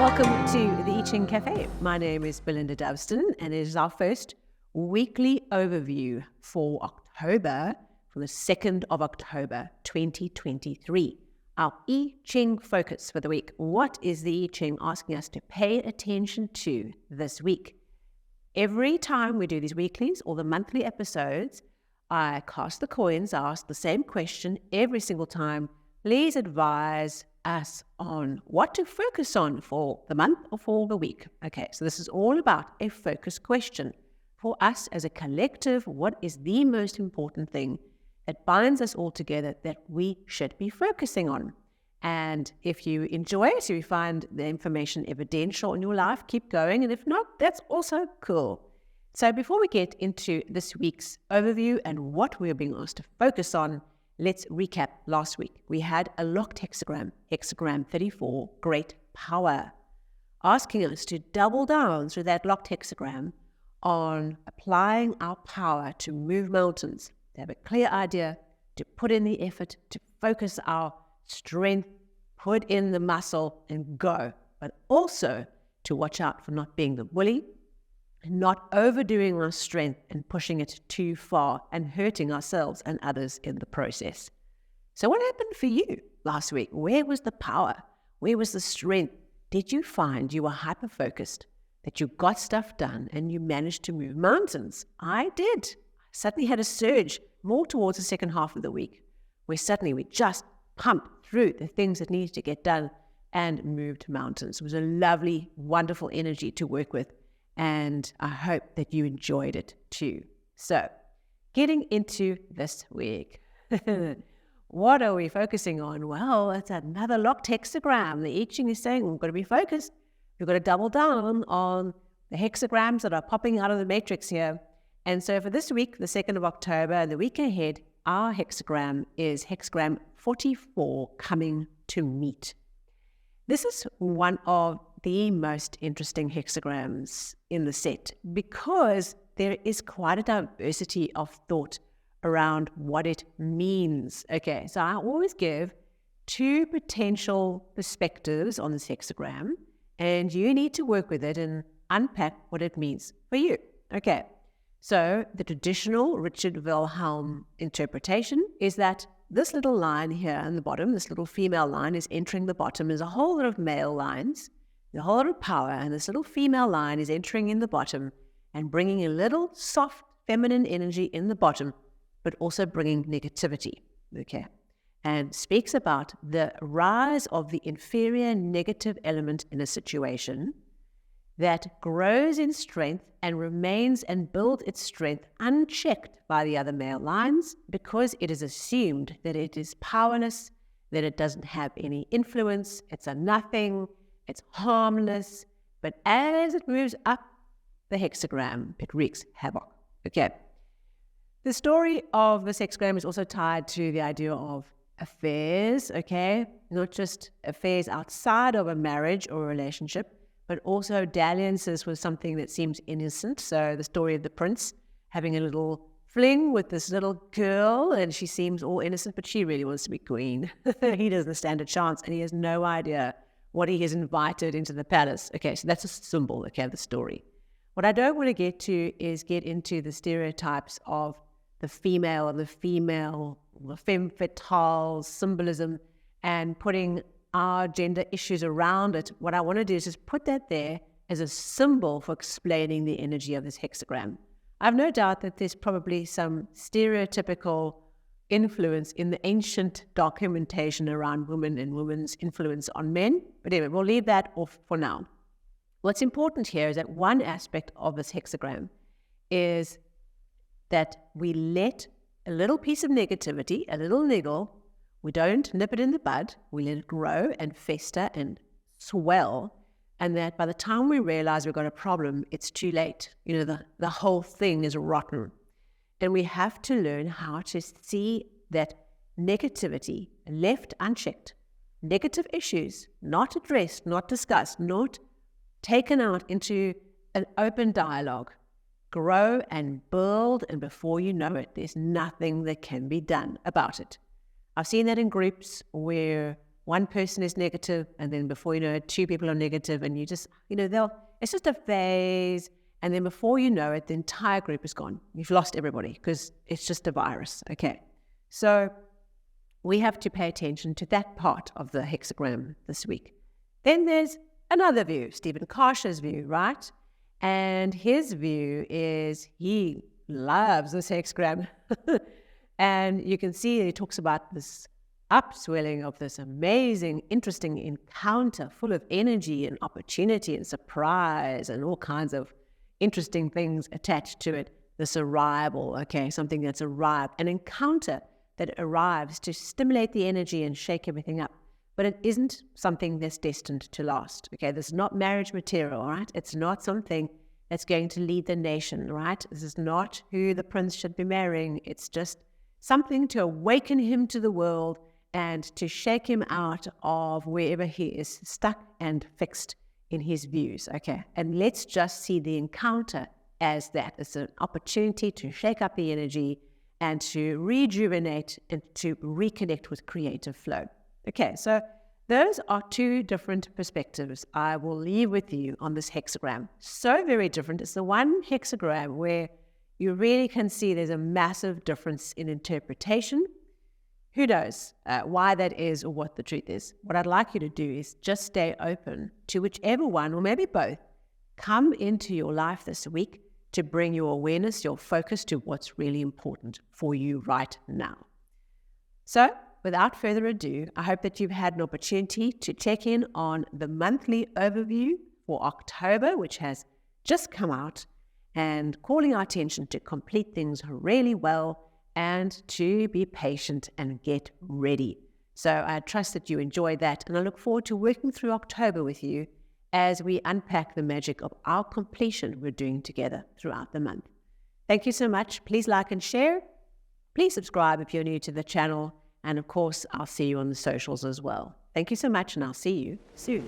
Welcome to the I Ching Cafe. My name is Belinda Doveston, and it is our first weekly overview for October, for the 2nd of October, 2023. Our I Ching focus for the week. What is the I Ching asking us to pay attention to this week? Every time we do these weeklies or the monthly episodes, I cast the coins, I ask the same question every single time. Please advise us on what to focus on for the month or for the week. Okay, so this is all about a focus question. For us as a collective, what is the most important thing that binds us all together that we should be focusing on? And if you enjoy it, if you find the information evidential in your life, keep going. And if not, that's also cool. So before we get into this week's overview and what we're being asked to focus on, let's recap last week. We had a locked hexagram, hexagram 34, great power, asking us to double down through that locked hexagram on applying our power to move mountains, to have a clear idea, to put in the effort, to focus our strength, put in the muscle and go, but also to watch out for not being the bully, not overdoing our strength and pushing it too far and hurting ourselves and others in the process. So what happened for you last week? Where was the power? Where was the strength? Did you find you were hyper-focused, that you got stuff done and you managed to move mountains? I did. I suddenly had a surge more towards the second half of the week, where suddenly we just pumped through the things that needed to get done and moved mountains. It was a lovely, wonderful energy to work with. And I hope that you enjoyed it too. So, getting into this week. What are we focusing on? Well, it's another locked hexagram. The I Ching is saying we've got to be focused. We've got to double down on the hexagrams that are popping out of the matrix here. And so for this week, the 2nd of October, and the week ahead, our hexagram is hexagram 44, coming to meet. This is one of the most interesting hexagrams in the set because there is quite a diversity of thought around what it means. Okay, so I always give two potential perspectives on this hexagram, and you need to work with it and unpack what it means for you. Okay, so the traditional Richard Wilhelm interpretation is that this little line here on the bottom, this little female line is entering the bottom. There's a whole lot of male lines, a whole lot of power, and this little female line is entering in the bottom and bringing a little soft feminine energy in the bottom, but also bringing negativity, okay? And speaks about the rise of the inferior negative element in a situation that grows in strength and remains and builds its strength unchecked by the other male lines because it is assumed that it is powerless, that it doesn't have any influence, it's a nothing, it's harmless, but as it moves up the hexagram, it wreaks havoc. Okay. The story of this hexagram is also tied to the idea of affairs, okay? Not just affairs outside of a marriage or a relationship, but also dalliances with something that seems innocent. So the story of the prince having a little fling with this little girl, and she seems all innocent, but she really wants to be queen. He doesn't stand a chance, and he has no idea what he has invited into the palace. Okay, so that's a symbol, okay, the story. What I don't want to get to is get into the stereotypes of the female, the femme fatale symbolism, and putting our gender issues around it. What I want to do is just put that there as a symbol for explaining the energy of this hexagram. I have no doubt that there's probably some stereotypical influence in the ancient documentation around women and women's influence on men. But anyway, we'll leave that off for now. What's important here is that one aspect of this hexagram is that we let a little piece of negativity, a little niggle, we don't nip it in the bud, we let it grow and fester and swell, and that by the time we realize we've got a problem, it's too late. You know, the whole thing is rotten. And we have to learn how to see that negativity left unchecked, negative issues not addressed, not discussed, not taken out into an open dialogue, grow and build, and before you know it, there's nothing that can be done about it. I've seen that in groups where one person is negative, and then before you know it, two people are negative, and you just, it's just a phase. And then before you know it, the entire group is gone. You've lost everybody because it's just a virus. Okay. So we have to pay attention to that part of the hexagram this week. Then there's another view, Stephen Karsha's view, right? And his view is he loves this hexagram. And you can see he talks about this upswelling of this amazing, interesting encounter full of energy and opportunity and surprise and all kinds of interesting things attached to it. This arrival, okay, something that's arrived, an encounter that arrives to stimulate the energy and shake everything up. But it isn't something that's destined to last, okay? This is not marriage material, right? It's not something that's going to lead the nation, right? This is not who the prince should be marrying. It's just something to awaken him to the world and to shake him out of wherever he is stuck and fixed in his views, okay? And let's just see the encounter as that. It's an opportunity to shake up the energy and to rejuvenate and to reconnect with creative flow. Okay, so those are two different perspectives I will leave with you on this hexagram. So very different. It's the one hexagram where you really can see there's a massive difference in interpretation. Who knows why that is or what the truth is? What I'd like you to do is just stay open to whichever one, or maybe both, come into your life this week to bring your awareness, your focus to what's really important for you right now. So, without further ado, I hope that you've had an opportunity to check in on the monthly overview for October, which has just come out, and calling our attention to complete things really well and to be patient and get ready. So I trust that you enjoyed that, and I look forward to working through October with you as we unpack the magic of our completion we're doing together throughout the month. Thank you so much. Please like and share. Please subscribe if you're new to the channel. And of course, I'll see you on the socials as well. Thank you so much, and I'll see you soon.